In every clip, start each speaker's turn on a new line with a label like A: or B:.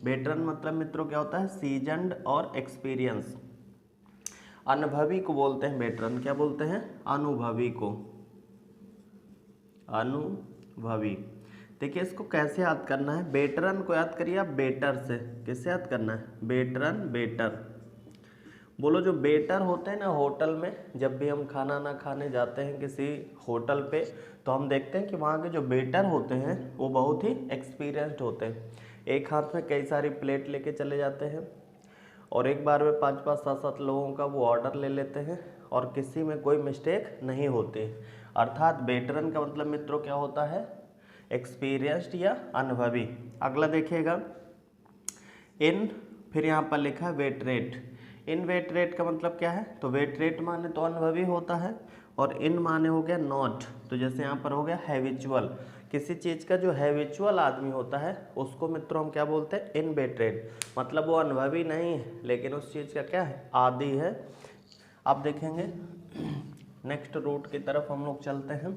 A: Veteran मतलब मित्रों क्या होता है, सीजन्ड और एक्सपीरियंस। अनुभवी को बोलते हैं वेटरन, क्या बोलते हैं, अनुभवी को, अनुभवी। देखिए इसको कैसे याद करना है, वेटरन को याद करिए आप बेटर से। किससे याद करना है, वेटरन, बेटर। बोलो जो वेटर होते हैं ना होटल में, जब भी हम खाना ना खाने जाते हैं किसी होटल पे, तो हम देखते हैं कि वहाँ के जो वेटर होते हैं वो बहुत ही एक्सपीरियंस्ड होते हैं। एक हाथ में कई सारी प्लेट लेके चले जाते हैं और एक बार में 5-5, 7-7 लोगों का वो ऑर्डर ले लेते हैं और किसी में कोई मिस्टेक नहीं होती। अर्थात वेटरन का मतलब मित्रों क्या होता है, एक्सपीरियंस्ड या अनुभवी। अगला देखिएगा, इन, फिर यहाँ पर लिखा है वेट रेट। इन वेट रेट का मतलब क्या है, तो वेट रेट माने तो अनुभवी होता है और इन माने हो गया नॉट। तो जैसे यहाँ पर हो गया हैबिचुअल, किसी चीज़ का जो हैबिचुअल आदमी होता है उसको मित्रों हम क्या बोलते हैं, इन वेट रेट। मतलब वो अनुभवी नहीं है लेकिन उस चीज़ का क्या है, आदी है। अब देखेंगे नेक्स्ट रूट की तरफ हम लोग चलते हैं।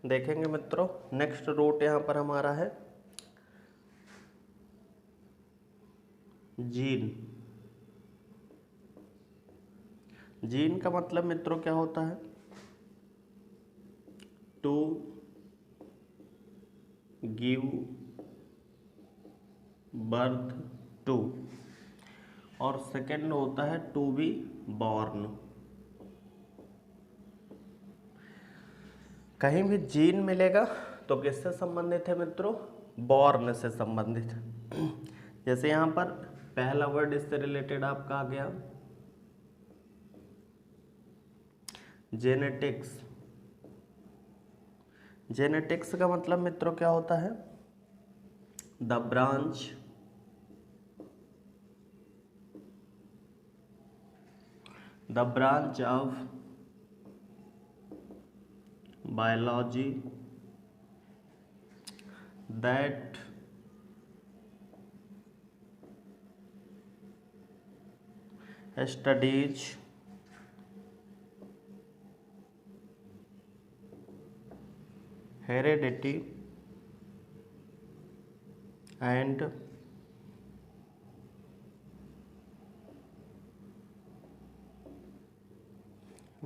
A: देखेंगे मित्रों नेक्स्ट रूट यहाँ पर हमारा है जीन। जीन का मतलब मित्रों क्या होता है, टू गिव बर्थ टू, और सेकंड होता है टू बी बॉर्न। कहीं भी जीन मिलेगा तो किससे संबंधित है मित्रों, बॉर्न से संबंधित। जैसे यहाँ पर पहला वर्ड इससे रिलेटेड आपका आ गया जेनेटिक्स। जेनेटिक्स का मतलब मित्रों क्या होता है, the branch of biology that studies heredity and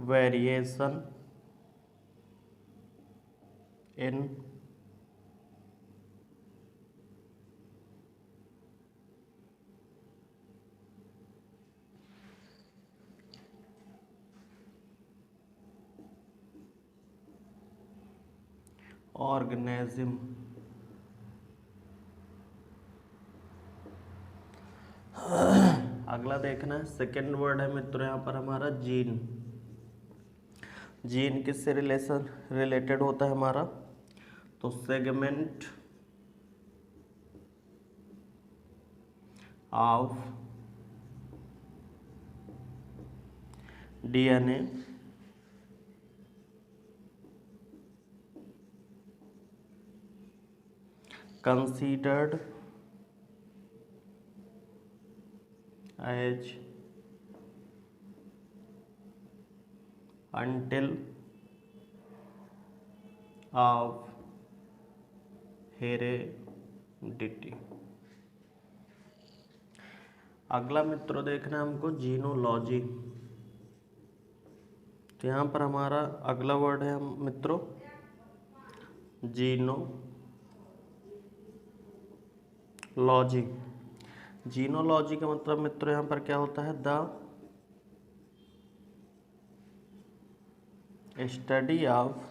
A: variation in organism। अगला देखना है, सेकेंड वर्ड है मित्रों यहाँ पर हमारा जीन। जीन किससे रिलेटेड होता है हमारा, तो segment of DNA considered as until of heredity। अगला मित्रों देखना है हमको जीनोलॉजी। तो यहाँ पर हमारा अगला वर्ड है मित्रों जीनोलॉजी। जीनोलॉजी का मतलब मित्रों यहाँ पर क्या होता है, the study of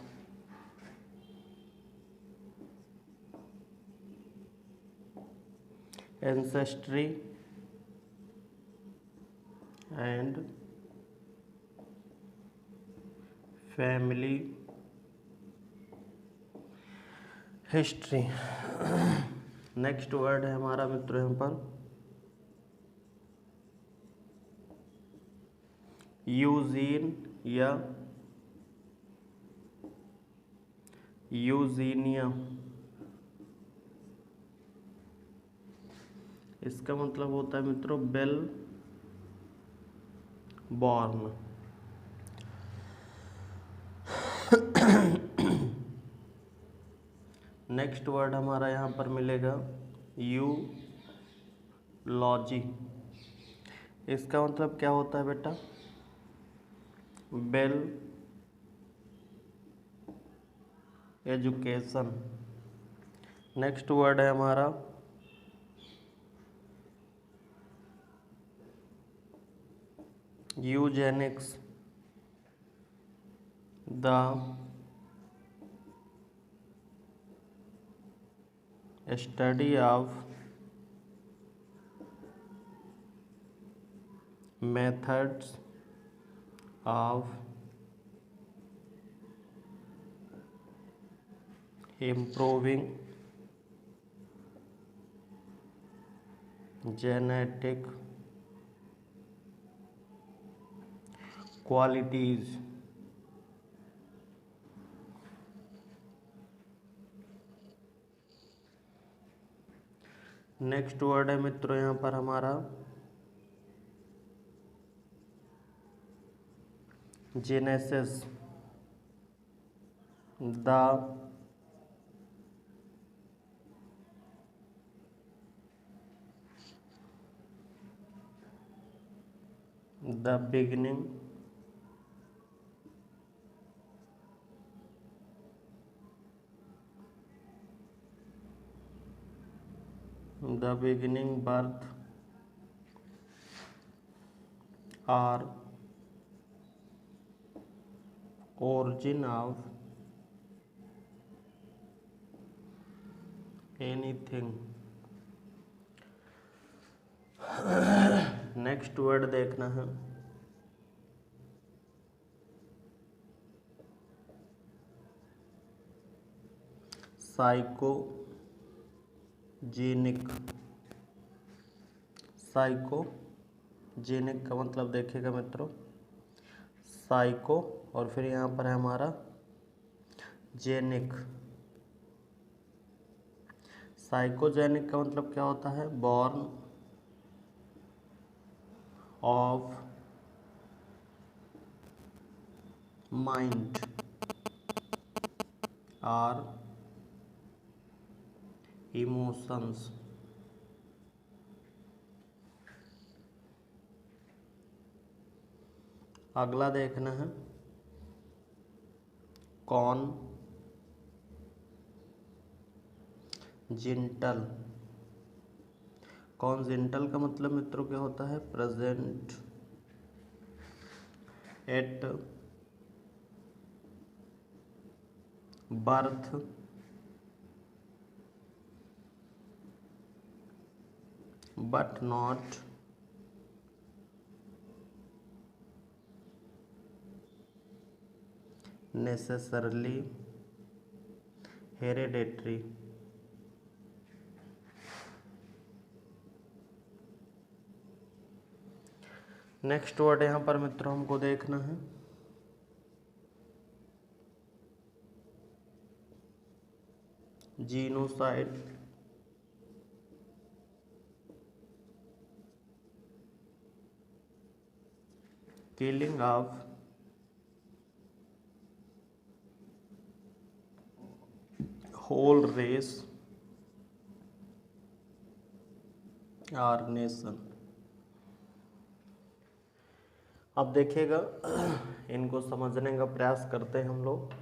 A: ancestry and family history. Next word है हमारा मित्रों यहाँ पर यूजीन या यूजीनिया। इसका मतलब होता है मित्रों वेल बॉर्न। नेक्स्ट वर्ड हमारा यहाँ पर मिलेगा यूलॉजी। इसका मतलब क्या होता है बेटा? Well education. नेक्स्ट वर्ड है हमारा Eugenix, the study of methods of improving genetic qualities। Next word है मित्रों यहाँ पर हमारा genesis, the beginning birth or origin of anything। Next word देखना है साइकोजेनिक। साइकोजेनिक का मतलब देखिएगा मित्रों, साइको और फिर यहाँ पर है हमारा जेनिक। साइकोजेनिक का मतलब क्या होता है? बॉर्न ऑफ माइंड और इमोशंस। अगला देखना है कॉन्जिंटल। कॉन्जिंटल का मतलब मित्रों क्या होता है? Present at birth but not necessarily hereditary। Next word यहाँ पर मित्रों हमको देखना है genocide. Killing of whole race और नेशन। अब देखिएगा, इनको समझने का प्रयास करते हैं हम लोग।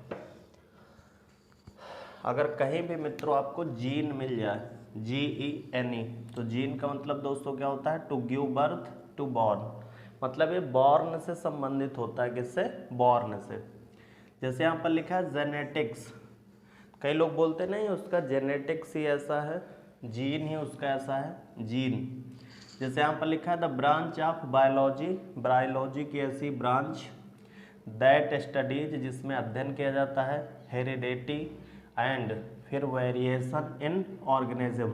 A: अगर कहीं भी मित्रों आपको जीन मिल जाए, GENE, तो जीन का मतलब दोस्तों क्या होता है? To give birth to born. मतलब ये बॉर्न से संबंधित होता है। किससे? बॉर्न से। जैसे यहाँ पर लिखा है जेनेटिक्स, कई लोग बोलते नहीं उसका जेनेटिक्स ही ऐसा है, जीन ही उसका ऐसा है, जीन। जैसे यहाँ पर लिखा है the branch of biology, biology की ऐसी ब्रांच दैट स्टडीज, जिसमें अध्ययन किया जाता है हेरिडिटी एंड फिर वेरिएशन इन ऑर्गेनिज्म।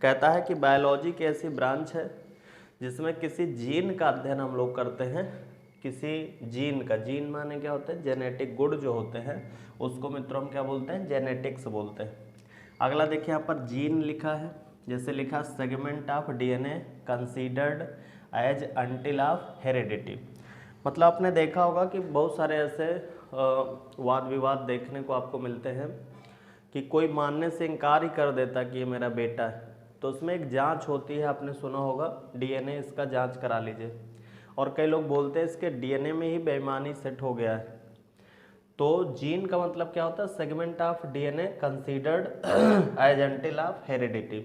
A: कहता है कि बायोलॉजी की ऐसी ब्रांच है जिसमें किसी जीन का अध्ययन हम लोग करते हैं। किसी जीन का, जीन माने क्या होता है? जेनेटिक गुण जो होते हैं उसको मित्रों हम क्या बोलते हैं? जेनेटिक्स बोलते हैं। अगला देखिए यहाँ पर जीन लिखा है, जैसे लिखा segment of DNA considered as unit of heredity. मतलब आपने देखा होगा कि बहुत सारे ऐसे वाद विवाद देखने को आपको मिलते हैं कि कोई मानने से इनकार ही कर देता कि ये मेरा बेटा है, तो उसमें एक जांच होती है, आपने सुना होगा डीएनए इसका जांच करा लीजिए। और कई लोग बोलते हैं इसके डीएनए में ही बेईमानी सेट हो गया है। तो जीन का मतलब क्या होता है? Segment of DNA considered as unit of heredity.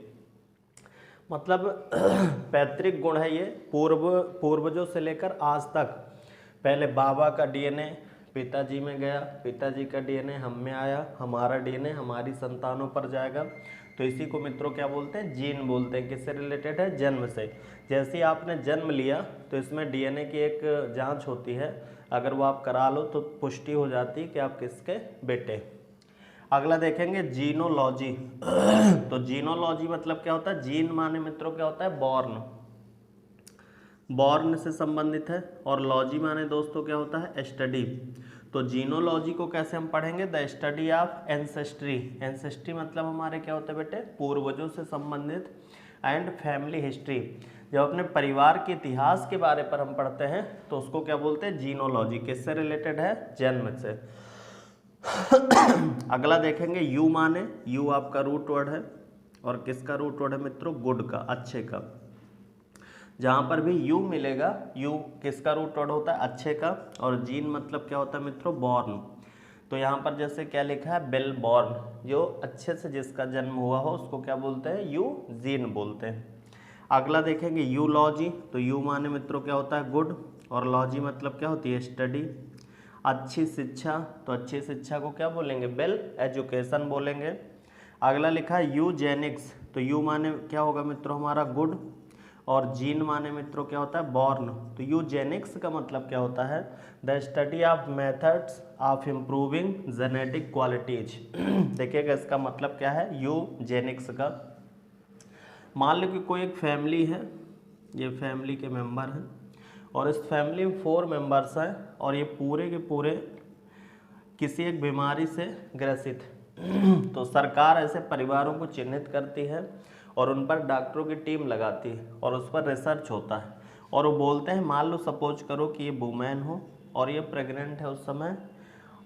A: मतलब पैतृक गुण है ये, पूर्वजों से लेकर आज तक। पहले बाबा का डीएनए पिताजी में गया, पिताजी का डीएनए हम में आया, हमारा डीएनए हमारी संतानों पर जाएगा। तो इसी को मित्रों क्या बोलते हैं? जीन बोलते हैं। किससे रिलेटेड है? जन्म से। जैसे ही आपने जन्म लिया तो इसमें डीएनए की एक जांच होती है, अगर वो आप करा लो तो पुष्टि हो जाती है कि आप किसके बेटे। अगला देखेंगे जीनोलॉजी। तो जीनोलॉजी मतलब क्या होता है? जीन माने मित्रों क्या होता है? बॉर्न, बॉर्न से संबंधित है। और लॉजी माने दोस्तों क्या होता है? स्टडी। तो जीनोलॉजी को कैसे हम पढ़ेंगे? The study of ancestry. Ancestry मतलब हमारे क्या होते हैं बेटे? पूर्वजों से संबंधित। एंड फैमिली हिस्ट्री, जब अपने परिवार के इतिहास के बारे पर हम पढ़ते हैं तो उसको क्या बोलते हैं? जीनोलॉजी। किससे रिलेटेड है? जन्म से। अगला देखेंगे यू माने, यू आपका रूट वर्ड है। और किसका रूट वर्ड है मित्रों? गुड का, अच्छे का। जहाँ पर भी यू मिलेगा, यू किसका रूट वर्ड होता है? अच्छे का। और जीन मतलब क्या होता है मित्रों? बॉर्न। तो यहाँ पर जैसे क्या लिखा है? बेल बॉर्न, जो अच्छे से जिसका जन्म हुआ हो उसको क्या बोलते हैं? यू जीन बोलते हैं। अगला देखेंगे यूलॉजी। तो यू माने मित्रों क्या होता है? गुड। और लॉजी मतलब क्या होती है? स्टडी, अच्छी शिक्षा। तो अच्छी शिक्षा को क्या बोलेंगे? वेल एजुकेशन बोलेंगे। अगला लिखा है यूजेनिक्स। तो यू माने क्या होगा मित्रों? हमारा गुड। और जीन माने मित्रों क्या होता है? बॉर्न। तो यूजेनिक्स का मतलब क्या होता है? The study of methods of improving genetic qualities. देखिएगा इसका मतलब क्या है यूजेनिक्स का। मान लो कि कोई एक फैमिली है, ये फैमिली के मेंबर हैं और इस फैमिली में 4 मेंबर्स हैं और ये पूरे के पूरे किसी एक बीमारी से ग्रसित हैं। तो सरकार ऐसे परिवारों को चिन्हित करती है और उन पर डॉक्टरों की टीम लगाती है और उस पर रिसर्च होता है। और वो बोलते हैं, मान लो सपोज करो कि ये वुमेन हो और ये प्रेग्नेंट है उस समय,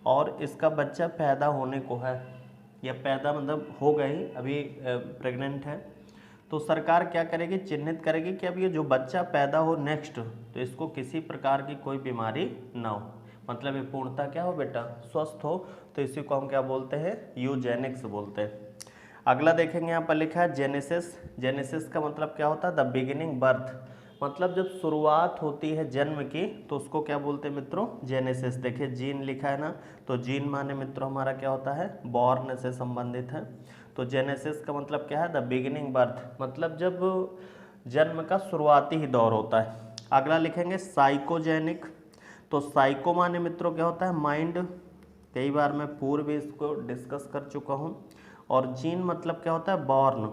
A: और इसका बच्चा पैदा होने को है, या पैदा मतलब हो गई, अभी प्रेग्नेंट है। तो सरकार क्या करेगी? चिन्हित करेगी कि अब ये जो बच्चा पैदा हो नेक्स्ट, तो इसको किसी प्रकार की कोई बीमारी ना हो, मतलब ये पूर्णतः क्या हो बेटा? स्वस्थ हो। तो इसी को हम क्या बोलते हैं? यूजेनिक्स बोलते हैं। अगला देखेंगे, यहाँ पर लिखा है जेनेसिस। जेनेसिस का मतलब क्या होता है? The beginning, birth. मतलब जब शुरुआत होती है जन्म की तो उसको क्या बोलते हैं मित्रों? जेनेसिस। देखिए जीन लिखा है ना, तो जीन माने मित्रों हमारा क्या होता है? बॉर्न से संबंधित है। तो जेनेसिस का मतलब क्या है? द बिगिनिंग, बर्थ, मतलब जब जन्म का शुरुआती ही दौर होता है। अगला लिखेंगे साइकोजेनिक। तो साइको माने मित्रों क्या होता है? माइंड। कई बार मैं पूर्व भी इसको डिस्कस कर चुका हूँ। और जीन मतलब क्या होता है? बॉर्न।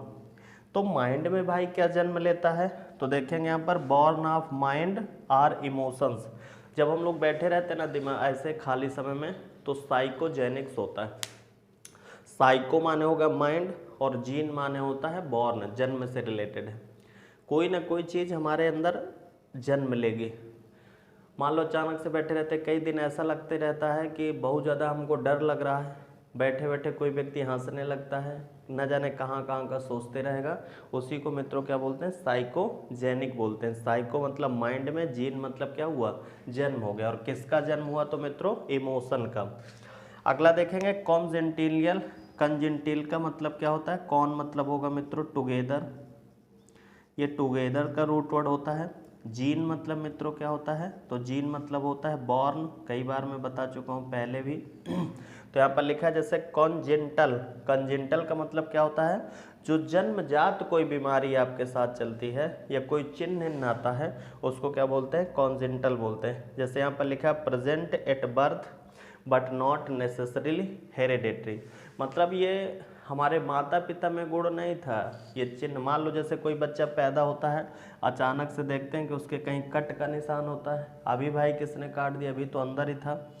A: तो माइंड में भाई क्या जन्म लेता है? तो देखेंगे यहाँ पर born of mind or emotions. जब हम लोग बैठे रहते हैं ना दिमाग ऐसे खाली समय में, तो साइकोजेनिक्स होता है। साइको माने होगा माइंड और जीन माने होता है बॉर्न, जन्म से रिलेटेड है। कोई ना कोई चीज़ हमारे अंदर जन्म लेगी। मान लो अचानक से बैठे रहते, कई दिन ऐसा लगते रहता है कि बहुत ज़्यादा हमको डर लग रहा है, बैठे बैठे कोई व्यक्ति हंसने लगता है, न जाने कहाँ कहाँ का सोचते रहेगा, उसी को मित्रों क्या बोलते हैं? साइकोजेनिक बोलते हैं। साइको मतलब माइंड में, जीन मतलब क्या हुआ? जन्म हो गया। और किसका जन्म हुआ? तो मित्रों इमोशन का। अगला देखेंगे कॉन्जेंटिलियल। कंजेंटिल का मतलब क्या होता है? कौन मतलब होगा मित्रों? टुगेदर, ये टुगेदर का रूट वर्ड होता है। जीन मतलब मित्रों क्या होता है? तो जीन मतलब होता है बॉर्न, कई बार मैं बता चुका हूँ पहले भी। तो यहाँ पर लिखा है जैसे कॉन्जेंटल। कॉन्जेंटल का मतलब क्या होता है? जो जन्मजात कोई बीमारी आपके साथ चलती है या कोई चिन्ह आता है उसको क्या बोलते हैं? कॉन्जेंटल बोलते हैं। जैसे यहाँ पर लिखा है present at birth but not necessarily hereditary. मतलब ये हमारे माता पिता में गुण नहीं था, ये चिन्ह। मान लो जैसे कोई बच्चा पैदा होता है, अचानक से देखते हैं कि उसके कहीं कट का निशान होता है, अभी भाई किसने काट दिया, अभी तो अंदर ही था।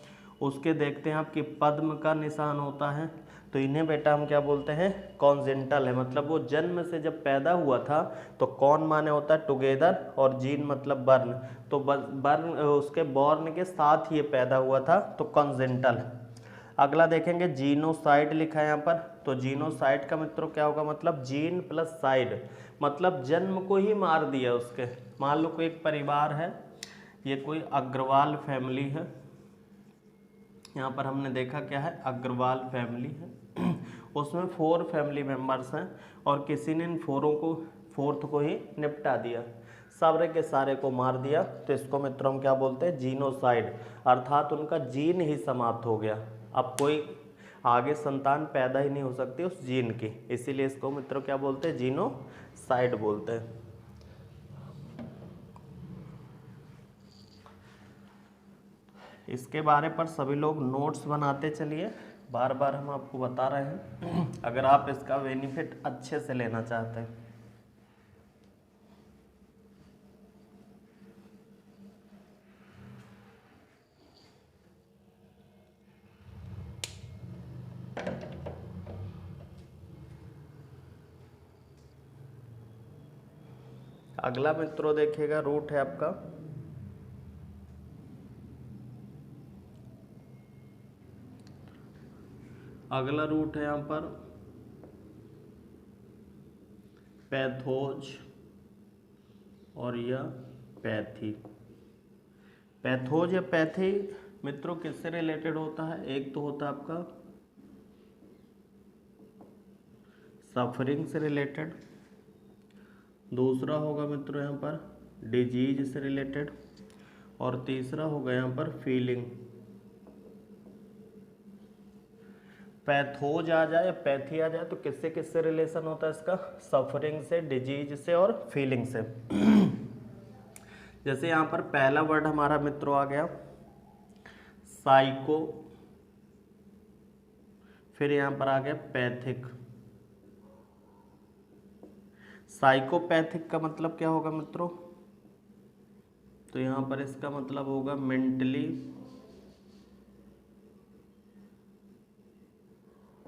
A: उसके देखते हैं आपकी पद्म का निशान होता है, तो इन्हें बेटा हम क्या बोलते हैं, कॉन्जेंटल है। मतलब वो जन्म से जब पैदा हुआ था तो कौन माने होता है टुगेदर, और जीन मतलब बर्न, तो बर्न उसके बॉर्न के साथ ही ये पैदा हुआ था, तो कॉन्जेंटल। अगला देखेंगे जीनोसाइड लिखा है यहाँ पर। तो जीनोसाइड का मित्रों क्या होगा, मतलब जीन प्लस साइड, मतलब जन्म को ही मार दिया उसके। मान लो कोई एक परिवार है, ये कोई अग्रवाल फैमिली है, यहाँ पर हमने देखा क्या है, अग्रवाल फैमिली है। उसमें 4 फैमिली मेंबर्स हैं और किसी ने इन फोर्थ को ही निपटा दिया, सारे के सारे को मार दिया, तो इसको मित्रों हम क्या बोलते हैं, जीनोसाइड, अर्थात उनका जीन ही समाप्त हो गया। अब कोई आगे संतान पैदा ही नहीं हो सकती उस जीन की, इसीलिए इसको मित्रों क्या बोलते हैं, जीनोसाइड बोलते हैं। इसके बारे पर सभी लोग नोट्स बनाते चलिए, बार बार हम आपको बता रहे हैं अगर आप इसका बेनिफिट अच्छे से लेना चाहते हैं। अगला मित्रों देखिएगा, रूट है आपका अगला रूट है यहाँ पर पैथोज और यह पैथी। पैथोज या पैथी मित्रों किससे रिलेटेड होता है, एक तो होता है आपका सफरिंग से रिलेटेड, दूसरा होगा मित्रों यहाँ पर डिजीज से रिलेटेड, और तीसरा होगा यहाँ पर फीलिंग। पैथोज आ जाए, पैथी आ जाए, तो किससे किससे रिलेशन होता है इसका, सफरिंग से, डिजीज से और फीलिंग से। जैसे यहाँ पर पहला वर्ड हमारा मित्रों आ गया साइको, फिर यहाँ पर आ गया पैथिक। साइकोपैथिक का मतलब क्या होगा मित्रों, तो यहाँ पर इसका मतलब होगा मेंटली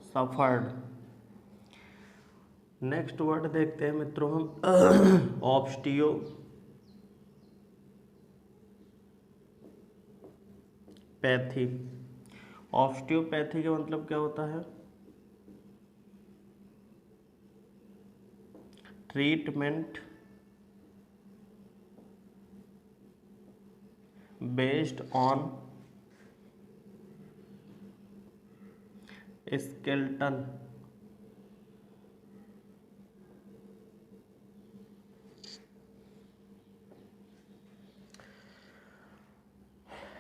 A: सफर्ड। नेक्स्ट वर्ड देखते हैं मित्रों हम ऑब्स्टियो पैथी। ऑस्टियोपैथी का मतलब क्या होता है, ट्रीटमेंट बेस्ड ऑन स्केलेटन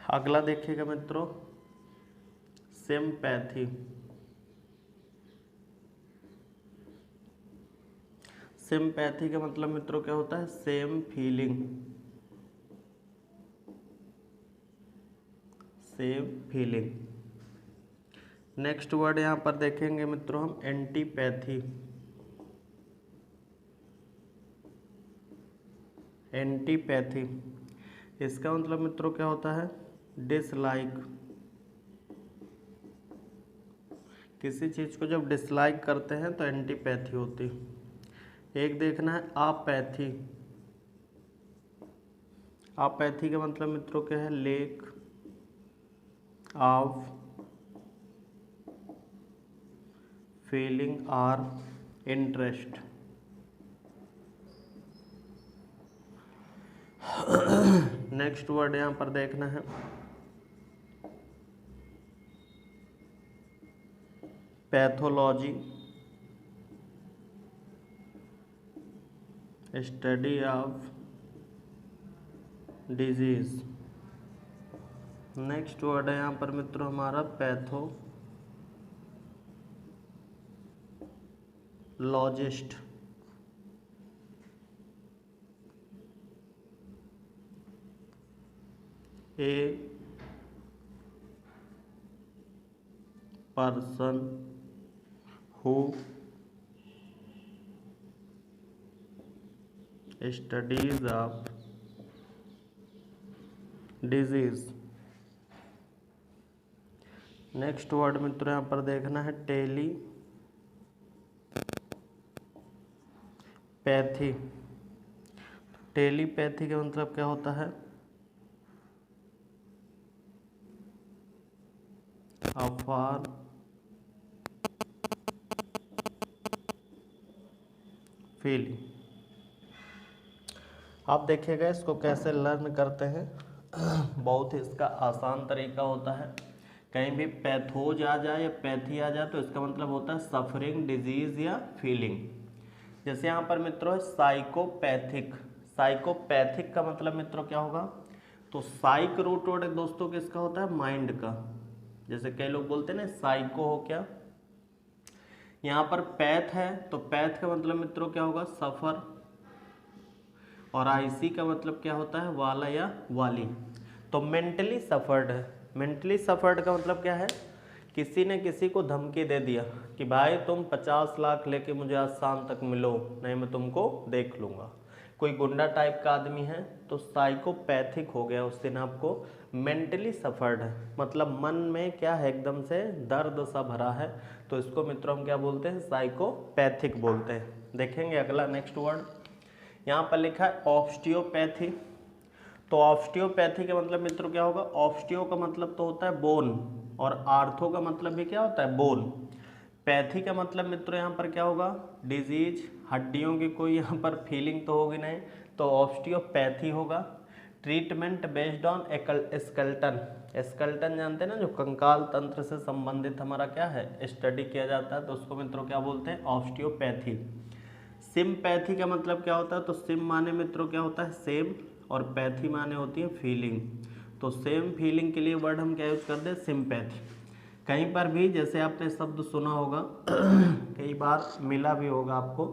A: अगला देखिएगा मित्रों सिम्पैथी। सिम्पैथी का मतलब मित्रों क्या होता है, same feeling, same feeling. Next word यहाँ पर देखेंगे मित्रों हम एंटीपैथी। एंटीपैथी इसका मतलब मित्रों क्या होता है, डिसलाइक। किसी चीज़ को जब डिसलाइक करते हैं तो एंटीपैथी होती है। एक देखना है आपैथी। आपैथी का मतलब मित्रों क्या है, lack of feeling or interest. Next word यहाँ पर देखना है pathology, study of disease. Next word है यहाँ पर मित्रों हमारा pathologist. A person who studies of disease. Next word मित्रों यहाँ पर देखना है टेलीपैथी। टेलीपैथी का मतलब क्या होता है? अफार फीलिंग। आप देखिएगा इसको कैसे लर्न करते हैं। बहुत ही इसका आसान तरीका होता है। कहीं भी पैथोज आ जाए या पैथी आ जाए तो इसका मतलब होता है सफरिंग, डिजीज या फीलिंग। जैसे यहाँ पर मित्रों है साइकोपैथिक। साइकोपैथिक का मतलब मित्रों क्या होगा? तो साइक रूट वर्ड दोस्तों किसका होता है? माइंड का। जैसे कई लोग बोलते हैं ना साइको हो क्या, यहाँ पर पैथ है तो पैथ का मतलब मित्रों क्या होगा? सफर। और आईसी का मतलब क्या होता है? वाला या वाली। तो मेंटली सफर्ड है। मेंटली सफर्ड का मतलब क्या है? किसी ने किसी को धमकी दे दिया कि भाई तुम 50 लाख लेके मुझे आज शाम तक मिलो, नहीं मैं तुमको देख लूँगा। कोई गुंडा टाइप का आदमी है तो साइकोपैथिक हो गया उस दिन आपको। मेंटली सफर्ड है मतलब मन में क्या है? एकदम से दर्द सा भरा है, तो इसको मित्रों हम क्या बोलते हैं? साइकोपैथिक बोलते हैं। देखेंगे अगला नेक्स्ट वर्ड यहाँ पर लिखा है ऑस्टियोपैथी। तो ऑस्टियोपैथी का मतलब मित्रों क्या होगा? ऑस्टियो का मतलब तो होता है बोन, और आर्थो का मतलब भी क्या होता है? बोन। पैथी का मतलब मित्रों यहाँ पर क्या होगा? डिजीज, हड्डियों की कोई यहाँ पर फीलिंग तो होगी नहीं, तो ऑस्टियोपैथी होगा। Treatment based on skeleton. Skeleton जानते हैं ना, जो कंकाल तंत्र से संबंधित हमारा क्या है? स्टडी किया जाता है, तो उसको मित्रों क्या बोलते हैं? ऑस्टियोपैथी। सिम्पैथी का मतलब क्या होता है? तो सिम माने मित्रों क्या होता है? सेम, और पैथी माने होती है फीलिंग। तो सेम फीलिंग के लिए वर्ड हम क्या यूज करते हैं? सिम्पैथी। कहीं पर भी जैसे आपने शब्द सुना होगा कई बार मिला भी होगा आपको,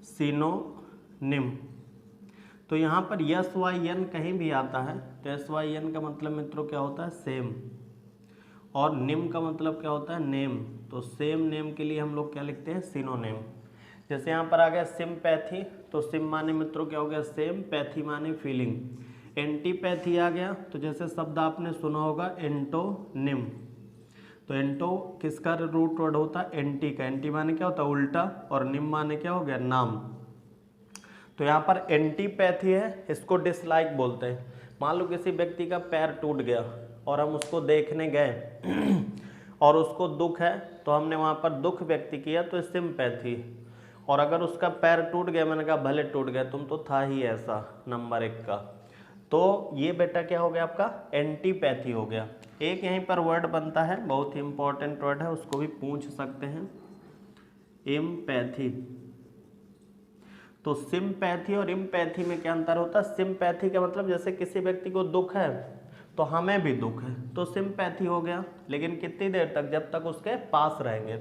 A: सिनोनिम। तो यहाँ पर SYN कहीं भी आता है तो SYN का मतलब मित्रों क्या होता है? सेम। और निम का मतलब क्या होता है? नेम। तो सेम नेम के लिए हम लोग क्या लिखते हैं? सिनोनिम। जैसे यहाँ पर आ गया सिम्पैथी, तो सिम माने मित्रों क्या हो गया? सेम, पैथी माने फीलिंग। एंटीपैथी आ गया तो जैसे शब्द आपने सुना होगा एंटोनिम। तो एंटो किसका रूट वर्ड होता है? एंटी का। एंटी माने क्या होता है? उल्टा, और निम माने क्या हो गया? नाम। तो यहाँ पर एंटीपैथी है, इसको डिसलाइक बोलते हैं। मान लो किसी व्यक्ति का पैर टूट गया और हम उसको देखने गए और उसको दुख है, तो हमने वहाँ पर दुख व्यक्त किया, तो सिम्पैथी। और अगर उसका पैर टूट गया, मैंने कहा भले टूट गया, तुम तो था ही ऐसा, नंबर 1 का, तो ये बेटा क्या हो गया? आपका एंटीपैथी हो गया। एक यहीं पर वर्ड बनता है, बहुत ही इंपॉर्टेंट वर्ड है, उसको भी पूछ सकते हैं, एम्पैथी। तो सिम्पैथी और इम्पैथी में क्या अंतर होता है? सिम्पैथी का मतलब जैसे किसी व्यक्ति को दुख है तो हमें भी दुख है, तो सिम्पैथी हो गया, लेकिन कितनी देर तक? जब तक उसके पास रहेंगे।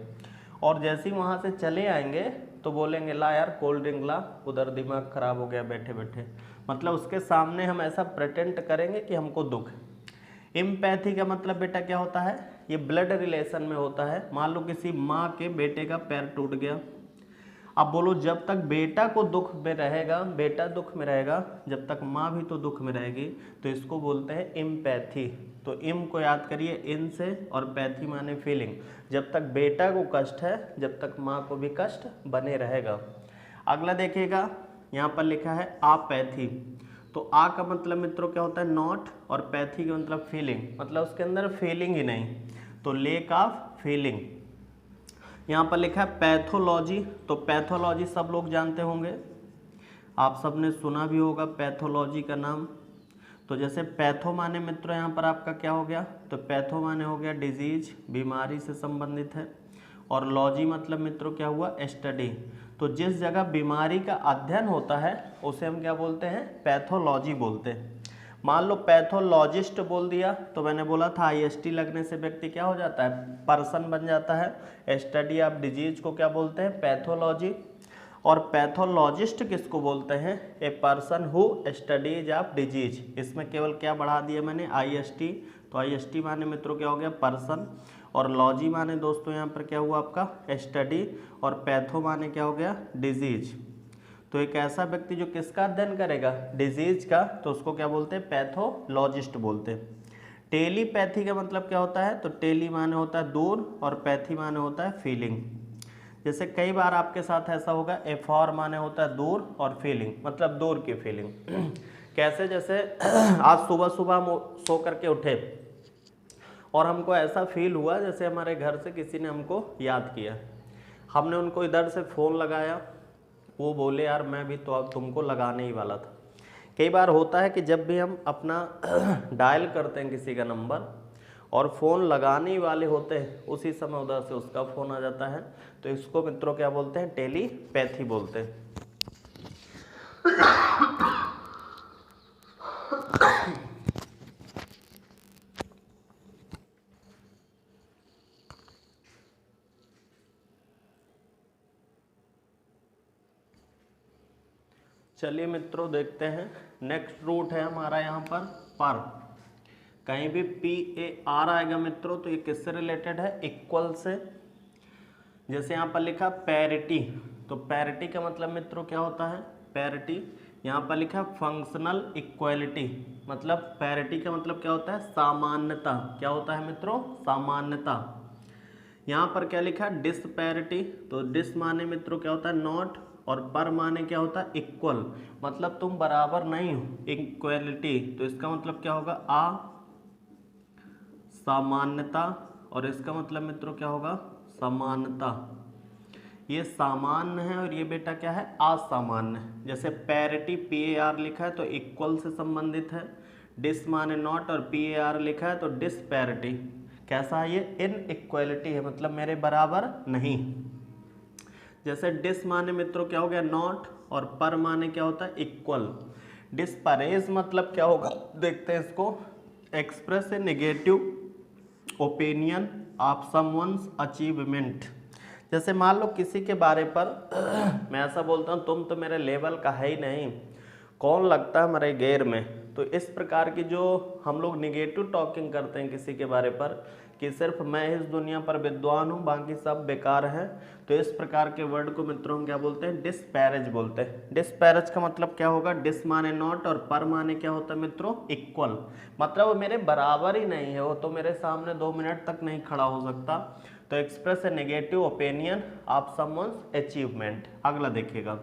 A: और जैसे ही वहाँ से चले आएंगे तो बोलेंगे ला यार कोल्ड ड्रिंक ला, उधर दिमाग खराब हो गया बैठे बैठे। मतलब उसके सामने हम ऐसा प्रेटेंड करेंगे कि हमको दुख है। इम्पैथी का मतलब बेटा क्या होता है? ये ब्लड रिलेशन में होता है। मान लो किसी माँ के बेटे का पैर टूट गया, अब बोलो जब तक बेटा को दुख में रहेगा, बेटा दुख में रहेगा, जब तक माँ भी तो दुख में रहेगी, तो इसको बोलते हैं इम्पैथी। तो इम को याद करिए इन से, और पैथी माने फीलिंग। जब तक बेटा को कष्ट है, जब तक माँ को भी कष्ट बने रहेगा। अगला देखिएगा, यहाँ पर लिखा है आपैथी। तो आ का मतलब मित्रों क्या होता है? नॉट, और पैथी का मतलब फीलिंग, मतलब उसके अंदर फीलिंग ही नहीं, तो लेक ऑफ फीलिंग। यहाँ पर लिखा है पैथोलॉजी। तो पैथोलॉजी सब लोग जानते होंगे, आप सबने सुना भी होगा पैथोलॉजी का नाम। तो जैसे पैथो माने मित्रों यहाँ पर आपका क्या हो गया? तो पैथो माने हो गया डिजीज, बीमारी से संबंधित है, और लॉजी मतलब मित्रों क्या हुआ? स्टडी। तो जिस जगह बीमारी का अध्ययन होता है उसे हम क्या बोलते हैं? पैथोलॉजी बोलते हैं। मान लो पैथोलॉजिस्ट बोल दिया, तो मैंने बोला था IST लगने से व्यक्ति क्या हो जाता है? पर्सन बन जाता है। स्टडी ऑफ डिजीज को क्या बोलते हैं? पैथोलॉजी। और पैथोलॉजिस्ट किसको बोलते हैं? ए person who studies of disease. इसमें केवल क्या बढ़ा दिया मैंने? IST। तो IST माने मित्रों क्या हो गया? पर्सन, और लॉजी माने दोस्तों यहाँ पर क्या हुआ आपका? स्टडी, और पैथो माने क्या हो गया? डिजीज। तो एक ऐसा व्यक्ति जो किसका अध्ययन करेगा? डिजीज का, तो उसको क्या बोलते हैं? पैथोलॉजिस्ट बोलते हैं। टेलीपैथी का मतलब क्या होता है, तो टेली माने होता है दूर और पैथी माने होता है फीलिंग। जैसे कई बार आपके साथ ऐसा होगा, एफॉर माने होता है दूर और फीलिंग मतलब दूर की फीलिंग। कैसे, जैसे आज सुबह सुबह हम सो करके उठे और हमको ऐसा फील हुआ जैसे हमारे घर से किसी ने हमको याद किया। हमने उनको इधर से फ़ोन लगाया, वो बोले यार मैं भी तो अब तुमको लगाने ही वाला था। कई बार होता है कि जब भी हम अपना डायल करते हैं किसी का नंबर और फ़ोन लगाने ही वाले होते हैं, उसी समय उधर से उसका फ़ोन आ जाता है। तो इसको मित्रों क्या बोलते हैं, टेलीपैथी बोलते हैं। चलिए मित्रों देखते हैं, नेक्स्ट रूट है हमारा यहाँ पर। कहीं भी PAR आएगा मित्रों तो ये किससे रिलेटेड है, इक्वल से। जैसे यहाँ पर लिखा पैरिटी, तो पैरिटी का मतलब मित्रों क्या होता है, पैरिटी। यहाँ पर लिखा फंक्शनल इक्वालिटी, मतलब पैरिटी का मतलब क्या होता है, सामान्यता। क्या होता है मित्रों, सामान्यता। यहाँ पर क्या लिखा, डिसपैरिटी, तो डिस माने मित्रों क्या होता है, नॉट, और पर माने क्या होता है, इक्वल, मतलब तुम बराबर नहीं हो। इक्वलिटी तो इसका मतलब क्या होगा, सामान्यता, और इसका मतलब मित्रों क्या होगा, समानता। ये सामान्य है और ये बेटा क्या है, असामान्य। जैसे पैरिटी PAR लिखा है तो इक्वल से संबंधित है, डिस माने नॉट और PAR लिखा है तो डिसपैरिटी। कैसा है ये, इनइक्वालिटी है, मतलब मेरे बराबर नहीं। जैसे डिस माने मित्रों क्या हो गया, नॉट, और पर माने क्या होता है, इक्वल। डिस्परेज मतलब क्या होगा, देखते हैं इसको, express A negative opinion of someone's achievement. जैसे मान लो किसी के बारे पर मैं ऐसा बोलता हूँ, तुम तो मेरे लेवल का है ही नहीं, कौन लगता है मेरे गैर में। तो इस प्रकार की जो हम लोग निगेटिव टॉकिंग करते हैं किसी के बारे पर, कि सिर्फ मैं इस दुनिया पर विद्वान हूँ बाकी सब बेकार हैं, तो इस प्रकार के वर्ड को मित्रों हम क्या बोलते हैं, डिस्पैरेज बोलते हैं। डिस्पैरेज का मतलब क्या होगा, डिस माने नॉट और पर माने क्या होता है मित्रों, इक्वल, मतलब वो मेरे बराबर ही नहीं है, वो तो मेरे सामने 2 मिनट तक नहीं खड़ा हो सकता। तो express A negative opinion of someone's achievement. अगला देखिएगा,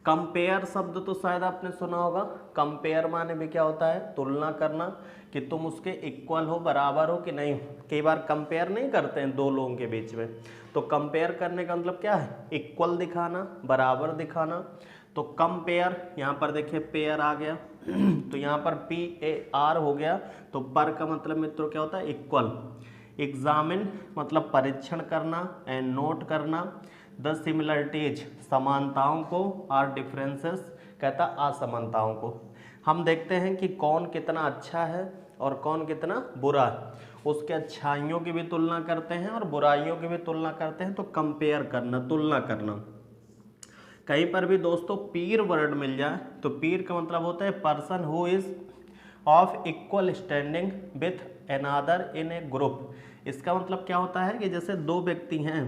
A: कंपेयर शब्द तो शायद आपने सुना होगा। कंपेयर माने भी क्या होता है, तुलना करना, कि तुम उसके इक्वल हो, बराबर हो कि नहीं हो। कई बार कंपेयर नहीं करते हैं दो लोगों के बीच में, तो कंपेयर करने का मतलब क्या है, इक्वल दिखाना, बराबर दिखाना। तो कंपेयर, यहाँ पर देखिए पेयर आ गया तो यहाँ पर PAR हो गया, तो पर का मतलब मित्रों क्या होता है, इक्वल। एग्जामिन मतलब परीक्षण करना, एंड नोट करना द सिमिलरिटीज समानताओं को, और डिफरेंसेस कहता असमानताओं को। हम देखते हैं कि कौन कितना अच्छा है और कौन कितना बुरा है, उसके अच्छाइयों की भी तुलना करते हैं और बुराइयों की भी तुलना करते हैं। तो कंपेयर करना, तुलना करना। कहीं पर भी दोस्तों पीर वर्ड मिल जाए तो पीर का मतलब होता है person who is of equal standing with another in A group. इसका मतलब क्या होता है कि जैसे दो व्यक्ति हैं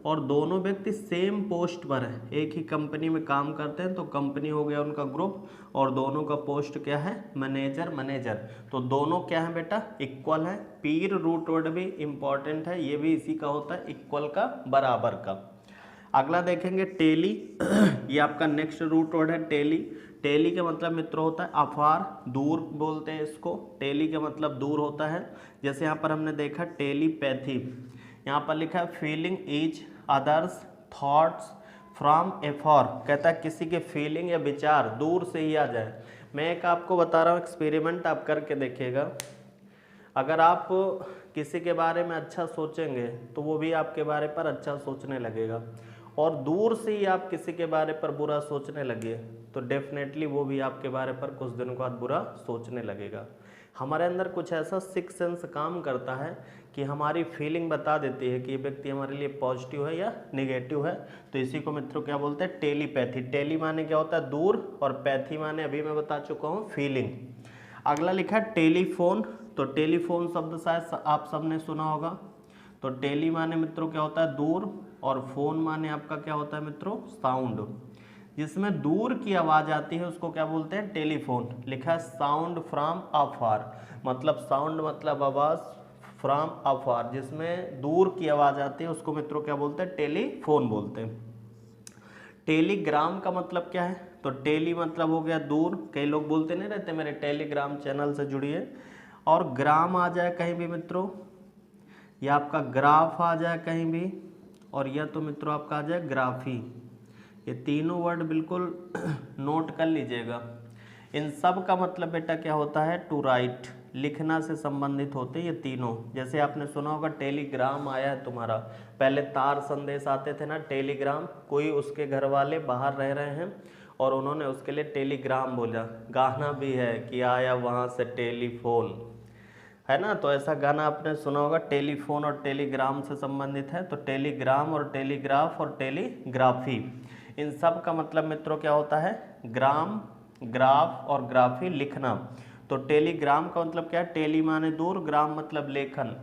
A: और दोनों व्यक्ति सेम पोस्ट पर है, एक ही कंपनी में काम करते हैं, तो कंपनी हो गया उनका ग्रुप, और दोनों का पोस्ट क्या है, मैनेजर। तो दोनों क्या है बेटा, इक्वल है। पीर रूट वर्ड भी इंपॉर्टेंट है, ये भी इसी का होता है, इक्वल का, बराबर का। अगला देखेंगे टेली ये आपका नेक्स्ट रूट वर्ड है, टेली। टेली का मतलब मित्रों होता है अफार, दूर बोलते हैं इसको। टेली का मतलब दूर होता है। जैसे यहाँ पर हमने देखा टेलीपैथी, यहाँ पर लिखा है feeling each other's thoughts from afar, कहता है किसी के फीलिंग या विचार दूर से ही आ जाए। मैं एक आपको बता रहा हूँ एक्सपेरिमेंट, आप करके देखिएगा। अगर आप किसी के बारे में अच्छा सोचेंगे तो वो भी आपके बारे पर अच्छा सोचने लगेगा, और दूर से ही आप किसी के बारे पर बुरा सोचने लगे तो डेफिनेटली वो भी आपके बारे पर कुछ दिनों बाद बुरा सोचने लगेगा। हमारे अंदर कुछ ऐसा सिक्स सेंस काम करता है कि हमारी फीलिंग बता देती है कि ये व्यक्ति हमारे लिए पॉजिटिव है या नेगेटिव है। तो इसी को मित्रों क्या बोलते हैं, टेलीपैथी। टेली माने क्या होता है, दूर, और पैथी माने अभी मैं बता चुका हूँ, फीलिंग। अगला लिखा है टेलीफोन, तो टेलीफोन शब्द शायद आप सबने सुना होगा। तो टेली माने मित्रों क्या होता है, दूर, और फोन माने आपका क्या होता है मित्रों, साउंड। जिसमें दूर की आवाज़ आती है उसको क्या बोलते हैं? टेलीफोन। लिखा है साउंड फ्रॉम अफार, मतलब साउंड मतलब आवाज़, फ्रॉम अफार जिसमें दूर की आवाज़ आती है उसको मित्रों क्या बोलते हैं? टेलीफोन बोलते हैं। टेलीग्राम का मतलब क्या है? तो टेली मतलब हो गया दूर, कई लोग बोलते नहीं रहते मेरे टेलीग्राम चैनल से जुड़िए, और ग्राम आ जाए कहीं भी मित्रों, या आपका ग्राफ आ जाए कहीं भी, और यह तो मित्रों आपका आ जाए ग्राफी। ये तीनों वर्ड बिल्कुल नोट कर लीजिएगा। इन सब का मतलब बेटा क्या होता है? टू राइट, लिखना से संबंधित होते ये तीनों। जैसे आपने सुना होगा टेलीग्राम आया है तुम्हारा, पहले तार संदेश आते थे ना, टेलीग्राम, कोई उसके घर वाले बाहर रह रहे हैं और उन्होंने उसके लिए टेलीग्राम बोला। गाना भी है कि आया वहाँ से टेलीफोन, है ना? तो ऐसा गाना आपने सुना होगा। टेलीफोन और टेलीग्राम से संबंधित है, तो टेलीग्राम और टेलीग्राफ और टेलीग्राफी, इन सब का मतलब मित्रों क्या होता है? ग्राम, ग्राफ और ग्राफी, लिखना। तो टेलीग्राम का मतलब क्या है? टेली माने दूर, ग्राम मतलब लेखन।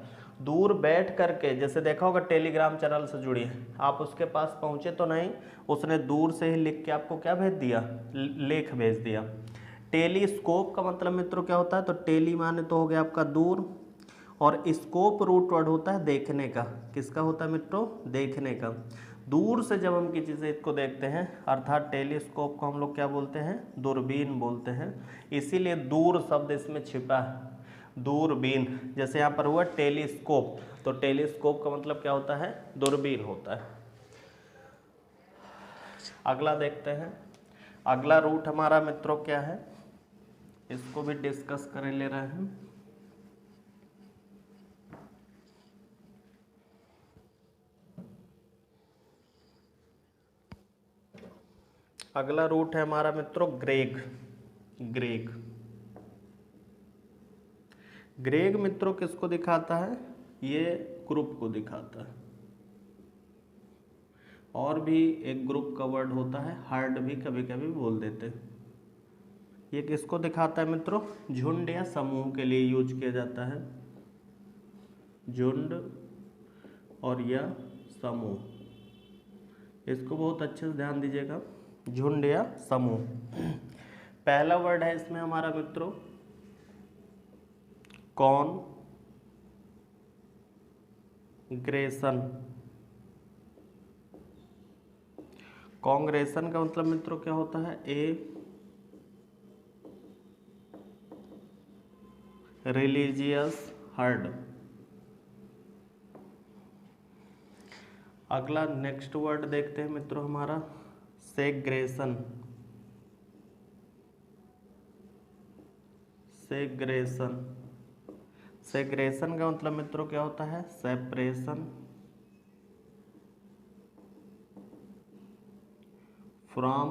A: दूर बैठ करके, जैसे देखा होगा टेलीग्राम चैनल से जुड़ी है, आप उसके पास पहुंचे तो नहीं, उसने दूर से ही लिख के आपको क्या भेज दिया? लेख भेज दिया। टेलीस्कोप का मतलब मित्रों क्या होता है? तो टेली माने तो हो गया आपका दूर, और स्कोप रूट वर्ड होता है देखने का। किसका होता है मित्रों? देखने का। दूर से जब हम किसी चीज़ को देखते हैं, अर्थात टेलीस्कोप को हम लोग क्या बोलते हैं? दूरबीन बोलते हैं। इसीलिए दूर शब्द इसमें छिपा है, दूरबीन। जैसे यहाँ पर हुआ टेलीस्कोप, तो टेलीस्कोप का मतलब क्या होता है? दूरबीन होता है। अगला देखते हैं। अगला रूट हमारा मित्रों क्या है, इसको भी डिस्कस कर ले रहे हैं। अगला रूट है हमारा मित्रों ग्रेग। ग्रेग, ग्रेग मित्रों किसको दिखाता है? ये ग्रुप को दिखाता है। और भी एक ग्रुप का वर्ड होता है, हर्ड भी कभी कभी बोल देते हैं। ये किसको दिखाता है मित्रों? झुंड या समूह के लिए यूज किया जाता है। झुंड और या समूह, इसको बहुत अच्छे से ध्यान दीजिएगा। झुंड या समूह। पहला वर्ड है इसमें हमारा मित्रों कॉन्ग्रेशन। कांग्रेशन का मतलब मित्रों क्या होता है? A religious heard. अगला नेक्स्ट वर्ड देखते हैं मित्रों हमारा सेग्रेशन। सेग्रेशन, सेग्रेशन का मतलब मित्रों क्या होता है? Separation from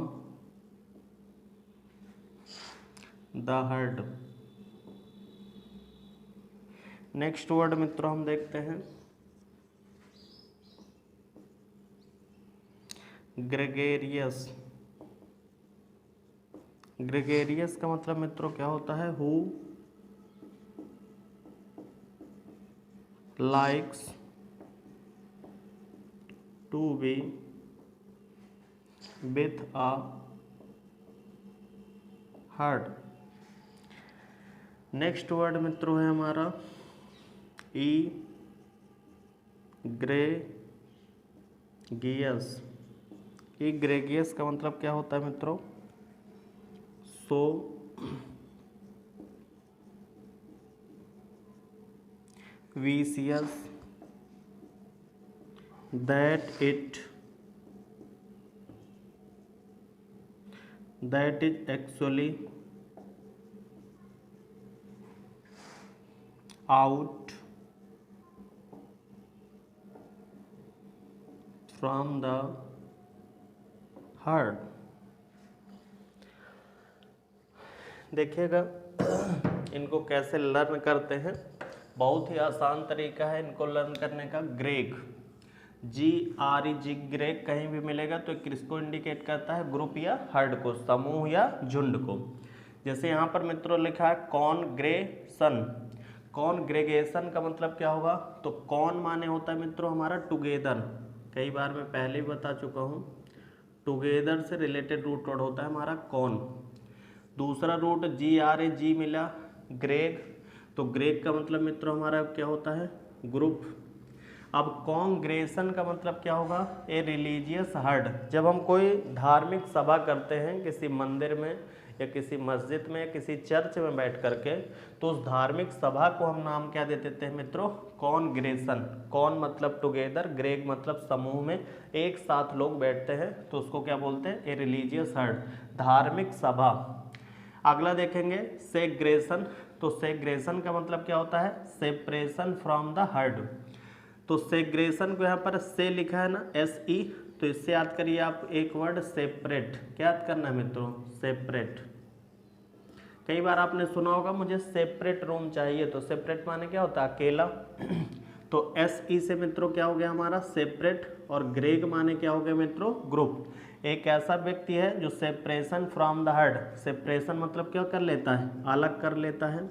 A: the heard. Next word मित्रों हम देखते हैं ग्रेगेरियस। ग्रेगेरियस का मतलब मित्रों क्या होता है? Who likes to be with a herd. Next word मित्रों है हमारा ई ग्रेगियस। ई ग्रेगियस का मतलब क्या होता है मित्रों? सो vicious that is actually out from the herd। देखिएगा इनको कैसे लर्न करते हैं, बहुत ही आसान तरीका है इनको लर्न करने का। ग्रेग, GREG, ग्रेग कहीं भी मिलेगा तो किसको इंडिकेट करता है? ग्रुप या हर्ड को, समूह या झुंड को। जैसे यहाँ पर मित्रों लिखा है कॉन्ग्रेशन। कॉन्ग्रेगेशन का मतलब क्या होगा? तो कॉन माने होता है मित्रों हमारा टुगेदर, कई बार मैं पहले ही बता चुका हूँ। टुगेदर से रिलेटेड रूट वर्ड होता है हमारा कॉन। दूसरा रूट GRAG मिला, ग्रेग, तो ग्रेग का मतलब मित्रों हमारा क्या होता है, ग्रुप। अब कांग्रेशन का मतलब क्या होगा, ए रिलीजियस हर्ड। जब हम कोई धार्मिक सभा करते हैं किसी मंदिर में या किसी मस्जिद में या किसी चर्च में बैठ करके, तो उस धार्मिक सभा को हम नाम क्या दे देते हैं मित्रों, कांग्रेशन। कॉन मतलब टुगेदर, ग्रेग मतलब समूह में एक साथ लोग बैठते हैं, तो उसको क्या बोलते हैं, ए रिलीजियस हर्ड, धार्मिक सभा। अगला देखेंगे सेग्रेशन। तो सेग्रेशन का मतलब क्या होता है, सेपरेशन फ्रॉम द हर्ड। तो सेग्रेशन को यहाँ पर से लिखा है ना, SE, तो इससे याद करिए आप एक वर्ड सेपरेट। क्या याद करना है मित्रों, सेपरेट। कई बार आपने सुना होगा मुझे सेपरेट रूम चाहिए, तो सेपरेट माने क्या होता है, अकेला। तो SE से मित्रों क्या हो गया हमारा, सेपरेट। और ग्रेग माने क्या हो गया मित्रों, ग्रुप। एक ऐसा व्यक्ति है जो separation from the heard, separation मतलब क्या कर लेता है, अलग कर लेता है,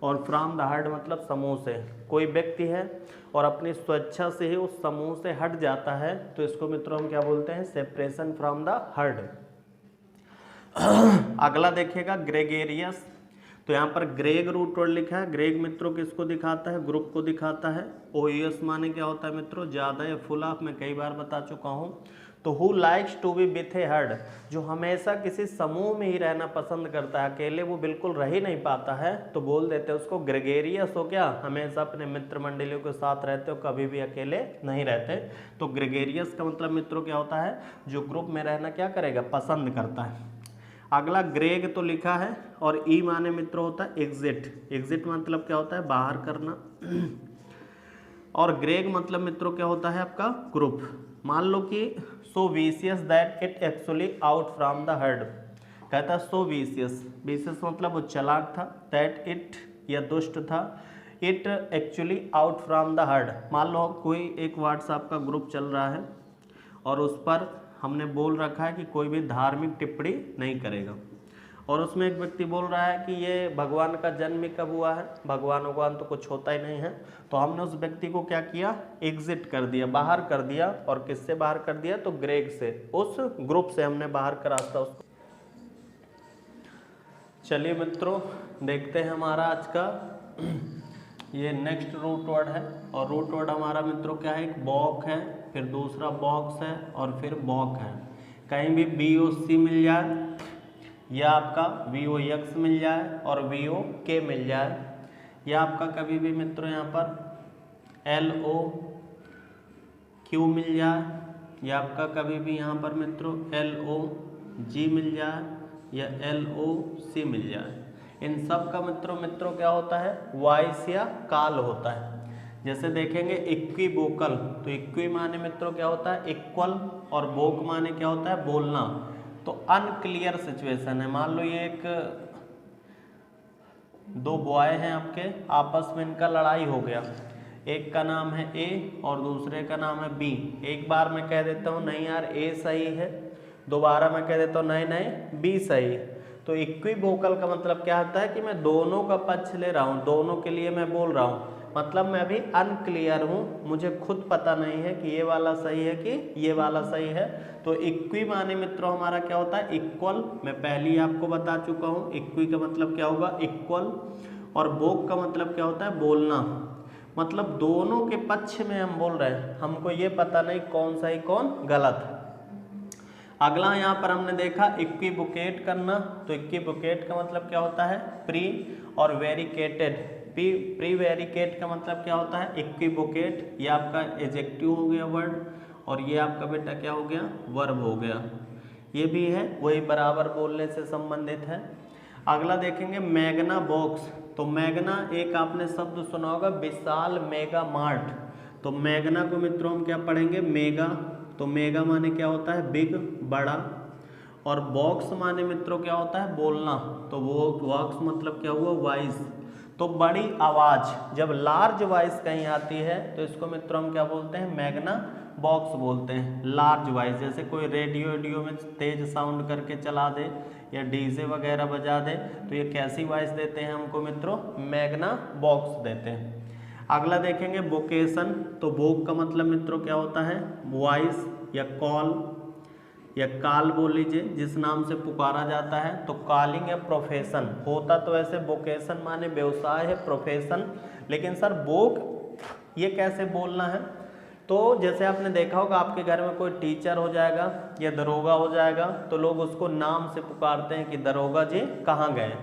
A: और फ्रॉम द हर्ड मतलब समूह से। कोई व्यक्ति है और अपनी स्वेच्छा से ही उस समूह से हट जाता है, तो इसको मित्रों हम क्या बोलते हैं, सेपरेशन फ्रॉम द हर्ड। अगला देखिएगा ग्रेगेरियस। तो यहाँ पर ग्रेग रूट वर्ड लिखा है। ग्रेग मित्रों किसको दिखाता है, ग्रुप को दिखाता है। OUS माने क्या होता है मित्रों, ज़्यादा या फुल ऑफ, मैं कई बार बता चुका हूँ। तो who likes to be with a herd, जो हमेशा किसी समूह में ही रहना पसंद करता है, अकेले वो बिल्कुल रह ही नहीं पाता है, तो बोल देते हैं उसको ग्रेगेरियस हो, क्या हमेशा अपने मित्र मंडलियों के साथ रहते हो, कभी भी अकेले नहीं रहते। तो ग्रेगेरियस का मतलब मित्रों क्या होता है, जो ग्रुप में रहना क्या करेगा, पसंद करता है। अगला ग्रेग तो लिखा है, और ई माने मित्रों होता है एग्जिट। एग्जिट मतलब क्या होता है, बाहर करना। और ग्रेग मतलब मित्रों क्या होता है आपका, ग्रुप। मान लो कि so vicious that it actually out from the herd. कहता है सो विशियस, विशियस मतलब वो चालाक था, दैट इट या दुष्ट था, it actually out from the heard. मान लो कोई एक व्हाट्सएप का ग्रुप चल रहा है और उस पर हमने बोल रखा है कि कोई भी धार्मिक टिप्पणी नहीं करेगा, और उसमें एक व्यक्ति बोल रहा है कि ये भगवान का जन्म कब हुआ है, भगवान तो कुछ होता ही नहीं है। तो हमने उस व्यक्ति को क्या किया, एग्जिट कर दिया, बाहर कर दिया। और किससे बाहर कर दिया, तो ग्रेग से, उस ग्रुप से हमने बाहर का रास्ता उसको। चलिए मित्रों देखते हैं हमारा आज का ये नेक्स्ट रूट वर्ड है। और रूट वर्ड हमारा मित्रों क्या है, एक बॉक है, फिर दूसरा बॉक्स है, और फिर बॉक है। कहीं भी BOC मिल जाए, या आपका VOX मिल जाए, और VOK मिल जाए, या आपका कभी भी मित्रों यहाँ पर LOQ मिल जाए, या आपका कभी भी यहाँ पर मित्रों LOG मिल जाए, या LOC मिल जाए। इन सब का मित्रों क्या होता है, वॉइस या काल होता है। जैसे देखेंगे इक्विवोकल, तो इक्वी माने मित्रों क्या होता है, इक्वल, और वोक माने क्या होता है, बोलना। तो अनक्लियर सिचुएशन है, मान लो ये एक दो बॉय हैं आपके, आपस में इनका लड़ाई हो गया, एक का नाम है A और दूसरे का नाम है B। एक बार मैं कह देता हूँ नहीं यार A सही है, दोबारा मैं कह देता हूँ नहीं B सही। तो इक्विवोकल का मतलब क्या होता है कि मैं दोनों का पक्ष ले रहा हूँ, दोनों के लिए मैं बोल रहा हूँ, मतलब मैं अभी अनक्लियर हूँ, मुझे खुद पता नहीं है कि ये वाला सही है कि ये वाला सही है। तो इक्वी माने मित्रों हमारा क्या होता है, इक्वल। मैं पहले ही आपको बता चुका हूँ इक्वी का मतलब क्या होगा, इक्वल। और वोक का मतलब क्या होता है, बोलना, मतलब दोनों के पक्ष में हम बोल रहे हैं, हमको ये पता नहीं कौन सही कौन गलत। अगला यहाँ पर हमने देखा इक्विवोकेट करना। तो इक्विवोकेट का मतलब क्या होता है, प्री और वेरिकेटेड। प्री वेरिकेट का मतलब क्या होता है, इक्विवोकेट, ये आपका एडजेक्टिव हो गया वर्ड, और ये आपका बेटा क्या हो गया, वर्ब हो गया। ये भी है वही बराबर बोलने से संबंधित है। अगला देखेंगे मैग्ना बॉक्स। तो मैग्ना एक आपने शब्द सुना होगा, विशाल मेगा मार्ट। तो मैग्ना को मित्रों हम क्या पढ़ेंगे, मेगा। तो मेगा माने क्या होता है, बिग, बड़ा। और बॉक्स माने मित्रों क्या होता है, बोलना। तो वो बॉक्स मतलब क्या हुआ, वॉइस। तो बड़ी आवाज, जब लार्ज वॉइस कहीं आती है तो इसको मित्रों हम क्या बोलते हैं, मैग्ना बॉक्स बोलते हैं। लार्ज वॉइस, जैसे कोई रेडियो में तेज साउंड करके चला दे या डीजे वगैरह बजा दे, तो ये कैसी वॉइस देते हैं हमको मित्रों, मैग्ना बॉक्स देते हैं। अगला देखेंगे वोकेशन। तो वोक का मतलब मित्रों क्या होता है, वॉइस या कॉल, या काल बोल लीजिए, जिस नाम से पुकारा जाता है। तो कॉलिंग या प्रोफेशन होता तो ऐसे वोकेशन माने व्यवसाय है, प्रोफेशन, लेकिन सर वोक ये कैसे बोलना है? तो जैसे आपने देखा होगा आपके घर में कोई टीचर हो जाएगा या दरोगा हो जाएगा, तो लोग उसको नाम से पुकारते हैं कि दरोगा जी कहाँ गए।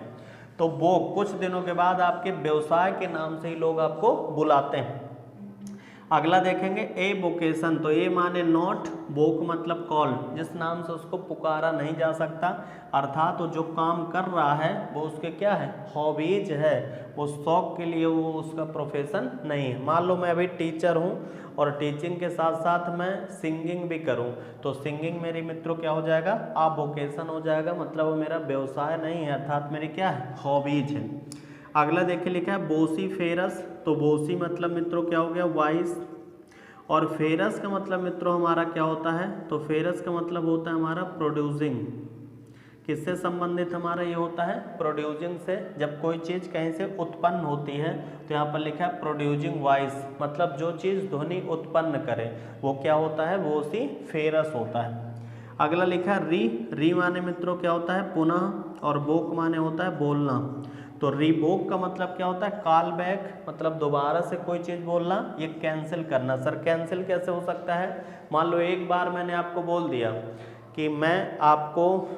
A: तो वो कुछ दिनों के बाद आपके व्यवसाय के नाम से ही लोग आपको बुलाते हैं। अगला देखेंगे ए वोकेशन, तो ए माने नॉट, वोक मतलब कॉल, जिस नाम से उसको पुकारा नहीं जा सकता, अर्थात वो जो काम कर रहा है वो उसके क्या है, हॉबीज है, वो शौक के लिए, वो उसका प्रोफेशन नहीं है। मान लो मैं अभी टीचर हूँ और टीचिंग के साथ साथ मैं सिंगिंग भी करूँ, तो सिंगिंग मेरी मित्रों क्या हो जाएगा, आ वोकेशन हो जाएगा, मतलब वो मेरा व्यवसाय नहीं है, अर्थात मेरी क्या है, हॉबीज है। अगला देखिए लिखा है बोसी फेरस, तो बोसी मतलब मित्रों क्या हो गया, वाइस, और फेरस का मतलब मित्रों हमारा क्या होता है, तो फेरस का मतलब होता है हमारा प्रोड्यूसिंग। किससे संबंधित हमारा ये होता है, प्रोड्यूसिंग से। जब कोई चीज़ कहीं से उत्पन्न होती है तो यहाँ पर लिखा है प्रोड्यूसिंग वॉइस, मतलब जो चीज़ ध्वनि उत्पन्न करे वो क्या होता है, वो सी फेरस होता है। अगला लिखा है री माने मित्रों क्या होता है, पुनः, और बोक माने होता है बोलना। तो रीबोक का मतलब क्या होता है, कॉल बैक, मतलब दोबारा से कोई चीज़ बोलना, ये कैंसिल करना। सर कैंसिल कैसे हो सकता है, मान लो एक बार मैंने आपको बोल दिया कि मैं आपको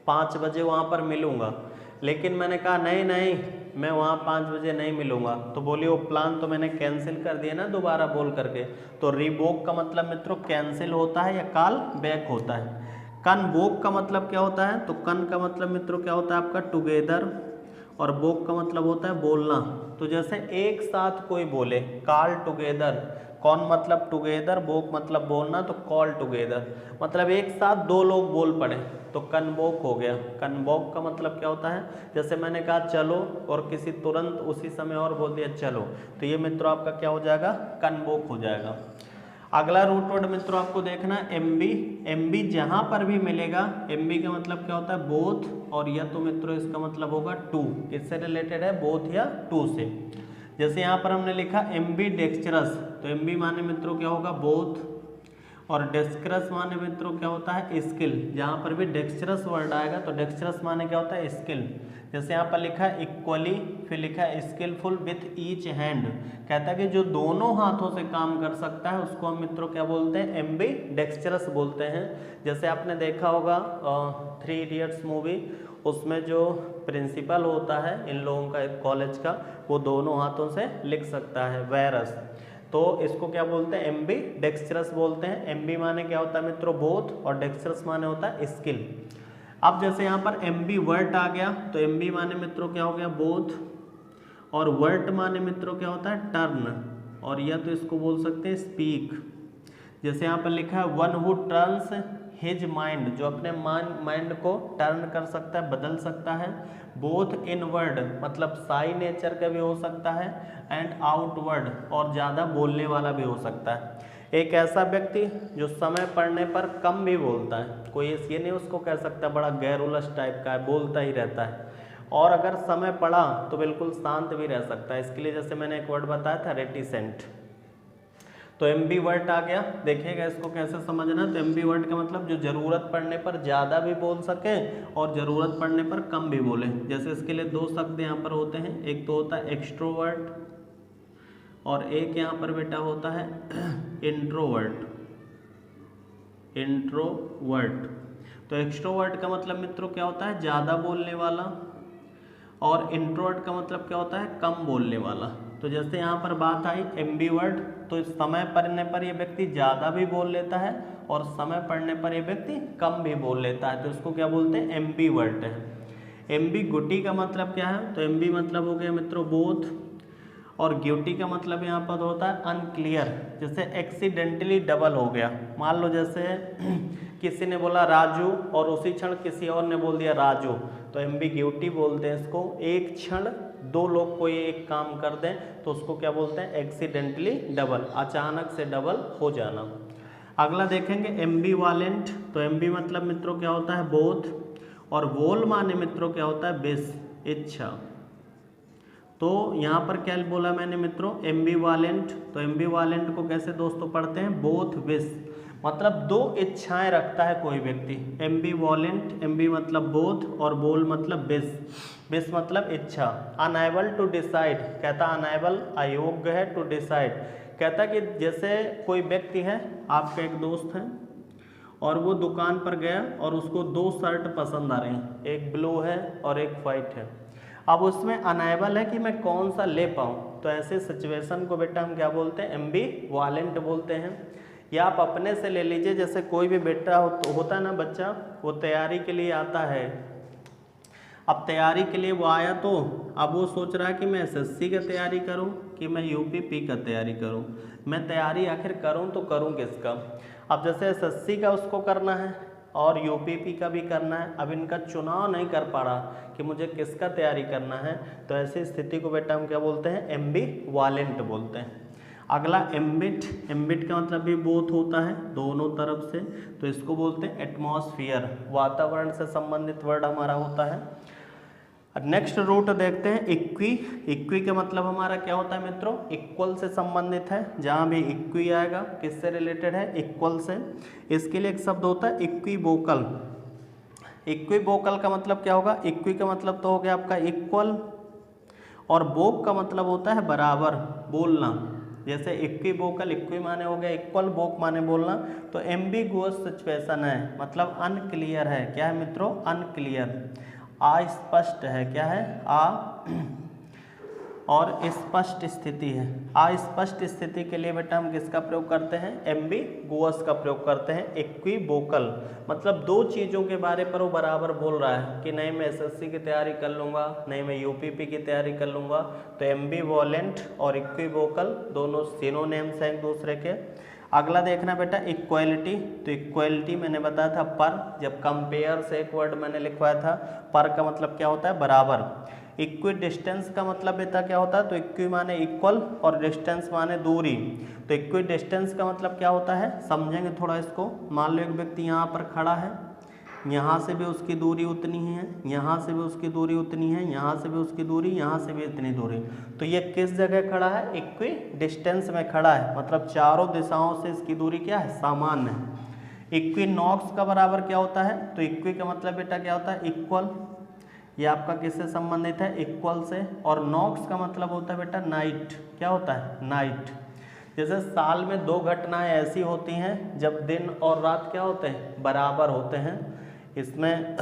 A: 5 बजे वहाँ पर मिलूँगा, लेकिन मैंने कहा नहीं नहीं मैं वहाँ 5 बजे नहीं मिलूँगा, तो बोलिए वो प्लान तो मैंने कैंसिल कर दिया ना दोबारा बोल करके। तो रीबोक का मतलब मित्रों कैंसिल होता है या कॉल बैक होता है। कन बोक का मतलब क्या होता है, तो कन का मतलब मित्रों क्या होता है आपका टुगेदर, और बोक का मतलब होता है बोलना। तो जैसे एक साथ कोई बोले कॉल टुगेदर, कौन मतलब टुगेदर, बोक मतलब बोलना, तो कॉल टुगेदर मतलब एक साथ दो लोग बोल पड़े, तो कनबोक हो गया। कनबोक का मतलब क्या होता है, जैसे मैंने कहा चलो और किसी तुरंत उसी समय और बोल दिया चलो, तो ये मित्रों आपका क्या हो जाएगा, कनबोक हो जाएगा। अगला रूट वर्ड मित्रों आपको देखना है एमबी। एमबी जहां पर भी मिलेगा, एमबी का मतलब क्या होता है, बोथ, और या तो मित्रों इसका मतलब होगा टू, किससे रिलेटेड है, बोथ या टू से। जैसे यहाँ पर हमने लिखा एमबी डेक्स्ट्रस, तो एमबी माने मित्रों क्या होगा, बोथ, और डेक्स्ट्रस माने मित्रों क्या होता है, स्किल। जहाँ पर भी डेक्स्ट्रस वर्ड आएगा तो डेक्स्ट्रस माने क्या होता है, स्किल। जैसे यहाँ पर लिखा है इक्वली, फिर लिखा है स्किलफुल विथ ईच हैंड, कहता है कि जो दोनों हाथों से काम कर सकता है उसको हम मित्रों क्या बोलते हैं, एम्बी डेक्स्ट्रस बोलते हैं। जैसे आपने देखा होगा 3 इडियट्स मूवी, उसमें जो प्रिंसिपल होता है इन लोगों का कॉलेज का, वो दोनों हाथों से लिख सकता है, वायरस, तो इसको क्या बोलते हैं, एम्बी डेक्स्ट्रस बोलते हैं। एम्बी माने क्या होता है मित्रों, बोथ, और डेक्स्ट्रस माने होता है स्किल। अब जैसे यहाँ पर एम्बी वर्ट आ गया, तो एम्बी माने मित्रों क्या हो गया, बोथ, और वर्ट माने मित्रों क्या होता है, टर्न, और या तो इसको बोल सकते हैं स्पीक। जैसे यहाँ पर लिखा है one who turns his mind, जो अपने माइंड को टर्न कर सकता है, बदल सकता है। बोथ इनवर्ड मतलब साई नेचर का भी हो सकता है, एंड आउटवर्ड और ज़्यादा बोलने वाला भी हो सकता है। एक ऐसा व्यक्ति जो समय पड़ने पर कम भी बोलता है, कोई ये नहीं उसको कह सकता बड़ा गैरुलस टाइप का है, बोलता ही रहता है, और अगर समय पड़ा तो बिल्कुल शांत भी रह सकता है। इसके लिए जैसे मैंने एक वर्ड बताया था, रेटिसेंट। तो एम्बी वर्ट आ गया, देखिएगा इसको कैसे समझना। तो एम्बी वर्ट का मतलब जो ज़रूरत पड़ने पर ज़्यादा भी बोल सके और ज़रूरत पड़ने पर कम भी बोले। जैसे इसके लिए 2 शब्द यहाँ पर होते हैं, एक तो होता है एक्सट्रोवर्ट और एक यहाँ पर बेटा होता है इंट्रोवर्ट। इंट्रोवर्ट, तो एक्सट्रोवर्ट का मतलब मित्रों क्या होता है, ज़्यादा बोलने वाला, और इंट्रोवर्ट का मतलब क्या होता है, कम बोलने वाला। तो जैसे यहाँ पर बात आई एम्बीवर्ट, तो समय पड़ने पर ये व्यक्ति ज़्यादा भी बोल लेता है और समय पड़ने पर ये व्यक्ति कम भी बोल लेता है, तो इसको क्या बोलते हैं, एम्बीवर्ट है। एम्बीगुटी का मतलब क्या है, तो एम्बी मतलब हो गया मित्रों बोथ, और ग्यूटी का मतलब यहाँ पर होता है अनक्लियर। जैसे एक्सीडेंटली डबल हो गया, मान लो जैसे किसी ने बोला राजू और उसी क्षण किसी और ने बोल दिया राजू, तो एम्बिग्यूटी बोलते हैं इसको। एक क्षण 2 लोग कोई एक काम कर दें तो उसको क्या बोलते हैं, एक्सीडेंटली डबल, अचानक से डबल हो जाना। अगला देखेंगे एम्बीवालेंट, तो एम्बी मतलब मित्रों क्या होता है, बोथ, और वोल माने मित्रों क्या होता है, विश, इच्छा। तो यहाँ पर क्या बोला मैंने मित्रों, एम्बीवालेंट, तो एम्बीवालेंट को कैसे दोस्तों पढ़ते हैं, बोथ विश, मतलब दो इच्छाएं रखता है कोई व्यक्ति। एम्बीवॉलेंट, एम्बी मतलब बोथ और बोल मतलब विश मतलब इच्छा। अनएबल टू डिसाइड, कहता अनएबल अयोग्य है, टू डिसाइड कहता कि जैसे कोई व्यक्ति है, आपका एक दोस्त है और वो दुकान पर गया और उसको दो शर्ट पसंद आ रही हैं, एक ब्लू है और एक वाइट है। अब उसमें अनएबल है कि मैं कौन सा ले पाऊँ, तो ऐसे सिचुएशन को बेटा हम क्या बोलते हैं, एम्बीवॉलेंट बोलते हैं। या आप अपने से ले लीजिए, जैसे कोई भी बेटा होता है ना बच्चा, वो तैयारी के लिए आता है। अब तैयारी के लिए वो आया तो अब वो सोच रहा है कि मैं एसएससी की तैयारी करूं कि मैं यूपीपी का तैयारी करूं, मैं तैयारी आखिर करूं तो करूं किसका। अब जैसे एसएससी का उसको करना है और यूपीपी का भी करना है, अब इनका चुनाव नहीं कर पा रहा कि मुझे किसका तैयारी करना है, तो ऐसी स्थिति को बेटा हम क्या बोलते हैं, एम्बीवॉलेंट बोलते हैं। अगला एम्बिट, एम्बिट का मतलब भी बोथ होता है, दोनों तरफ से, तो इसको बोलते हैं एटमॉस्फेयर, वातावरण से संबंधित वर्ड हमारा होता है। नेक्स्ट रूट देखते हैं इक्वी। इक्वी का मतलब हमारा क्या होता है मित्रों, इक्वल से संबंधित है। जहाँ भी इक्वी आएगा किससे रिलेटेड है, इक्वल से। इसके लिए एक शब्द होता है इक्विवोकल। इक्विवोकल का मतलब क्या होगा, इक्वी का मतलब तो हो गया आपका इक्वल, और वोक का मतलब होता है बराबर, बोलना। जैसे इक्विवोकल, इक्वी माने हो गया इक्वल, वोक माने बोलना। तो एम्बिगुअस सिचुएशन है, मतलब अनक्लियर है। क्या है मित्रों, अनक्लियर, अस्पष्ट है। क्या है, और स्पष्ट स्थिति है। अस्पष्ट स्थिति के लिए बेटा हम किसका प्रयोग करते हैं, एम्बिगुअस का प्रयोग करते हैं। इक्विवोकल मतलब दो चीज़ों के बारे पर वो बराबर बोल रहा है कि नहीं मैं एसएससी की तैयारी कर लूँगा, नहीं मैं यूपीपी की तैयारी कर लूँगा। तो एम्बिवॉलेंट और इक्विवोकल दोनों सिनोनिम्स हैं एक दूसरे के। अगला देखना बेटा इक्वालिटी। तो इक्वालिटी मैंने बताया था पर, जब कंपेयर से एक वर्ड मैंने लिखवाया था। पर का मतलब क्या होता है, बराबर। इक्वी डिस्टेंस का मतलब बेटा क्या होता है, तो इक्वी माने इक्वल और डिस्टेंस माने दूरी। तो इक्वी डिस्टेंस का मतलब क्या होता है, समझेंगे थोड़ा इसको। मान लो एक व्यक्ति यहाँ पर खड़ा है, यहाँ से भी उसकी दूरी उतनी ही है, यहाँ से भी उसकी दूरी उतनी है, यहाँ से भी उसकी दूरी, यहाँ से भी इतनी दूरी। तो ये किस जगह खड़ा है, इक्वी डिस्टेंस में खड़ा है, मतलब चारों दिशाओं से इसकी दूरी क्या है, सामान्य है। इक्विनॉक्स का बराबर क्या होता है, तो इक्वी का मतलब बेटा क्या होता है, इक्वल। ये आपका किससे संबंधित है, इक्वल से। और नॉक्स का मतलब होता है बेटा नाइट। क्या होता है, नाइट। जैसे साल में दो घटनाएं ऐसी होती हैं जब दिन और रात क्या होते हैं, बराबर होते हैं। इसमें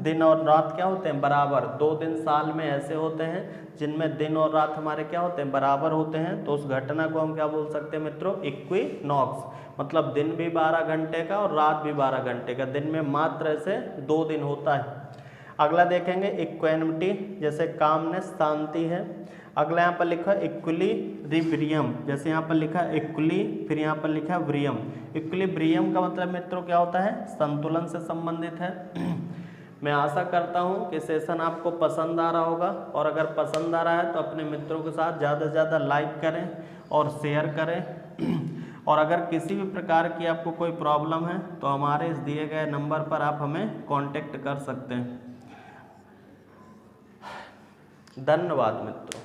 A: दिन और रात क्या होते हैं, बराबर। 2 दिन साल में ऐसे होते हैं जिनमें दिन और रात हमारे क्या होते हैं, बराबर होते हैं। तो उस घटना को हम क्या बोल सकते हैं मित्रों, इक्विनॉक्स। मतलब दिन भी 12 घंटे का और रात भी 12 घंटे का, दिन में मात्र ऐसे 2 दिन होता है। अगला देखेंगे इक्वेनिमिटी, जैसे कामनेस, शांति है। अगला यहाँ पर लिखा है इक्विलिब्रियम, जैसे यहाँ पर लिखा है इक्विली, फिर यहाँ पर लिखा है ब्रियम। इक्विलिब्रियम का मतलब मित्रों क्या होता है, संतुलन से संबंधित है। मैं आशा करता हूँ कि सेशन आपको पसंद आ रहा होगा, और अगर पसंद आ रहा है तो अपने मित्रों के साथ ज़्यादा से ज़्यादा लाइक करें और शेयर करें। और अगर किसी भी प्रकार की आपको कोई प्रॉब्लम है तो हमारे इस दिए गए नंबर पर आप हमें कांटेक्ट कर सकते हैं। धन्यवाद मित्रों।